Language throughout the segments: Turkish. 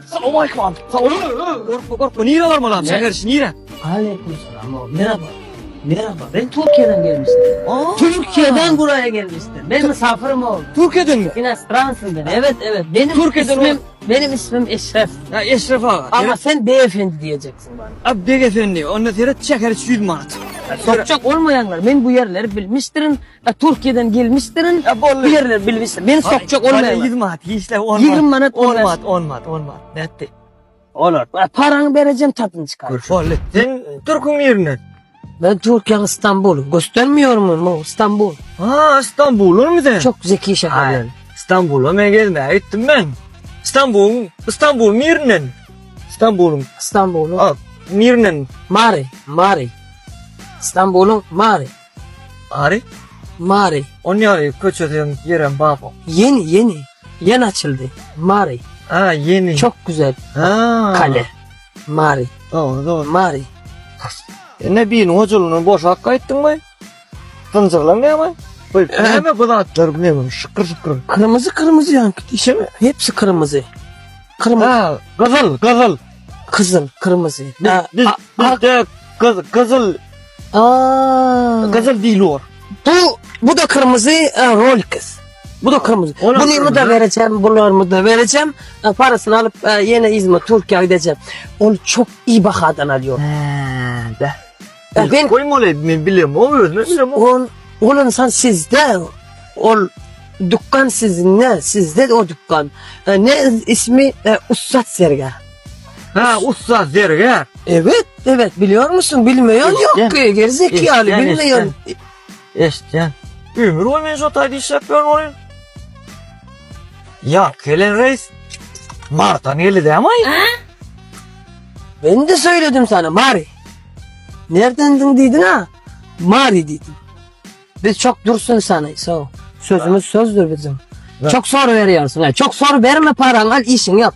Selamünaleyküm. Korkma. Nire var mı lan? Şeker, nire? Aleykümselam. Merhaba. Ben Türkiye'den gelmiştim. Türkiye'den buraya gelmiştim. Ben misafirim oldum. Türkiye'den mi? İnastiransın ben. Evet. Benim ismim Eşref. Ya Eşref ağa. Ama sen beyefendi diyeceksin bana. Abi beyefendi, onunla sonra şeker 100 manat. Sokacak olmayanlar. Ben bu yerleri bilmiştirin. Türkiye'den gelmiştirin. Bu yerleri bilmiştir. Beni sokacak olmayanlar. 100 manat, işte 10 20 manat, 10 manat. Netti. Olur. Paranı vereceğim, tadını çıkar. Vallahi sen Türk'ün yerinden. Ben Türkiye İstanbul. Göstermiyor muyum İstanbul? Ha, İstanbul'un mu sen? Çok zeki şehir. İstanbul'a ben gelmeye gittim ben. İstanbul'un yerinden. İstanbul'un yerinden. Mari. İstanbul'un Mari. Mari. Onun yarı köçeden yeren baba. Yeni açıldı. Mari. Ha, yeni. Çok güzel. Ha. Kale. Mari. Doğru. Mari. Ne bileyim, hocalığına boş hakka ettin mi? Tınzırlan ne mi? Ne mi bu da atlar bu ne mi? Şıkır. Kırmızı yani. İşte hepsi kırmızı. Ha, kızıl. Kızıl, kırmızı. Bizde kızıl. Kızıl değil o. Bu da kırmızı, Rolex. Bu da kırmızı. Bunu da vereceğim, bunları da vereceğim. Parasını alıp yine İzmir, Türkiye'ye gideceğim. Onu çok iyi bakadan alıyor. Ben koyma olayım, ben biliyorum. Olan sen sizde, dükkan sizinle, sizde o dükkan. Ne ismi? Ustad Zerger. Ha, Ustad Zerger. Evet, biliyor musun? Bilmiyorsun yok. Gerizekalı, bilmiyorsun. İşte. Ömür olmayan şotaydı iş yapıyorsun olayım. Ya Kelen Reis, Mart'tan geldi de ama. Ben de söyledim sana, Mari. Nereden dedin ha? Mari dedin. Biz çok dursun sana. Sözümüz sözdür bizim. Çok soru veriyorsun. Çok soru verme, paranı al, işini yap.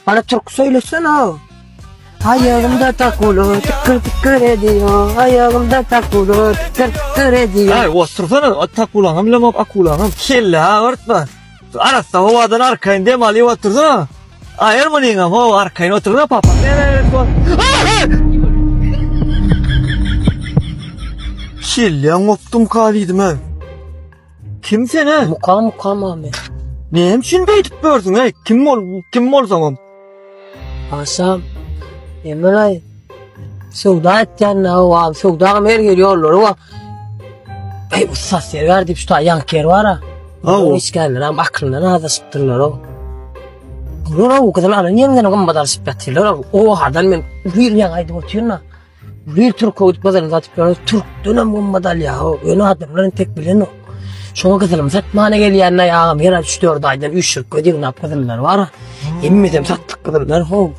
Bana Türk söylesene ha. Ayağımda takılı tıkır ediyor. Ayağımda takılı tıkır ediyor. Ay, otursana, takulanım, bilemem akulanım. Kelle ha, örtme. Arasta havadan arkayın demali otursana. Ayırma neyim ha, arkayın otursana papa. Kelle koptum kalıydım ha. Kimsen ha? Mukam abi. Neyim şimdi edip gördün ha? Kim ol zaman? Asam. Emre. Sevda etken abi. Sevda'm her geliyorlar o. Bu sasyer verdi şu ta yanker var ha. O işkenler ama aklına nada sıktırlar o. O kadar alın yeniden o kadar sıktılar o hadan ben bir yangaydı otuyorlar. Bir Türk oğut bazarında atıplar. Türk dönem bu madalya o. Önü adamların tek bilen o. Şuna kızılım satmana geliyenler yağım. Her 3-4 aydan 3 yıl ödeyim nap kızıllar var ha. Yemin ederim sattık kızıllar ho.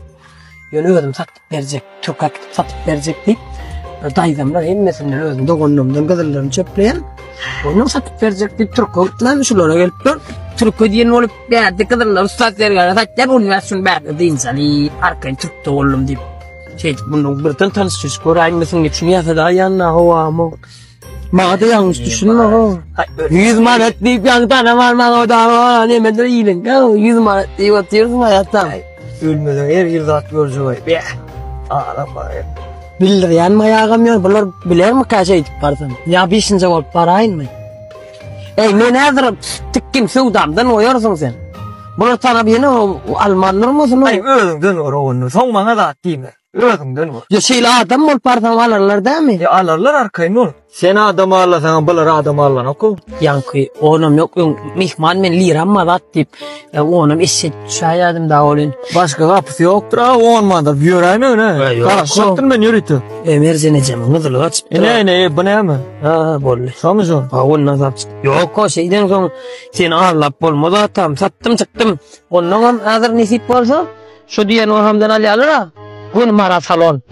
Yönü ödüm satıp verecek. Türk aktif satıp verecek deyip. Dayıdamlar emmesinler özüm dokunduğumdan kızıllarını çöpleyen. Onu satıp verecek deyip Türk oğutlan şulara gelipler. Türk ödeyen olup verdi kızıllar ustad vergara. Satlar universyon verdi deyinsen. Arkayın Türk doğullum deyip. Bunun birden tanışıyoruz. Korayın geçini yasa daha yanına hava ama. Bana da yanlış düşünme o. 100 manat deyip yanıtana varmak o da ne medre iyilin. 100 manat deyip atıyorsun hayattan. Ölmeden her yılda at görücü var. Ağlama ya. Bilir yanma yağamıyor. Bunlar bilir mi kaça edip varsan? Ya 5. olup parayın mı? Ben hazırım. Tıkkım Sudan'dan oyuyorsun sen. Bunu sana bir yine Almanlar mısın? Ay öldün onu. Son bana da atayım. Öldün mü? Ya şeyle adam ol partam alırlar değil mi? Alırlar arkayın ol. Sen adam ağırlasan balar adam ağırlan oku. Yankı onum yok mihman men liram malat deyip onum eşit şayadım da olun. Başka kapısı yoktur ha olmadı. Yürüyme öyle. Karıştın ben yürüttüm. Merzeneceğim hızlı aç. Ne bu ne mi? Ha bolle. Samsun. Ha ondan aç. Yok o şeyden sonra sen ağırlap olmadı tam sattım çıktım. Ondan hazır nisip varsa şu diyen orhamdan alır ha. Gün mara salon.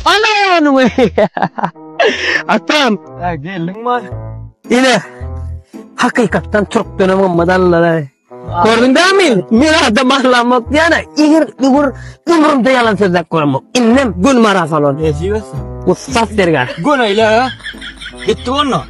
Anam! Atam! Ha geldin mi? Yine hakikaten Türk dönemi olmadan gördün değil mi? Mirada mahlamak yani umurumda yalan sözler koyamam. İnnem gül mara falan. Ne diyorsun? Ustaz dergar. Gönüyle ya. Gitti onu.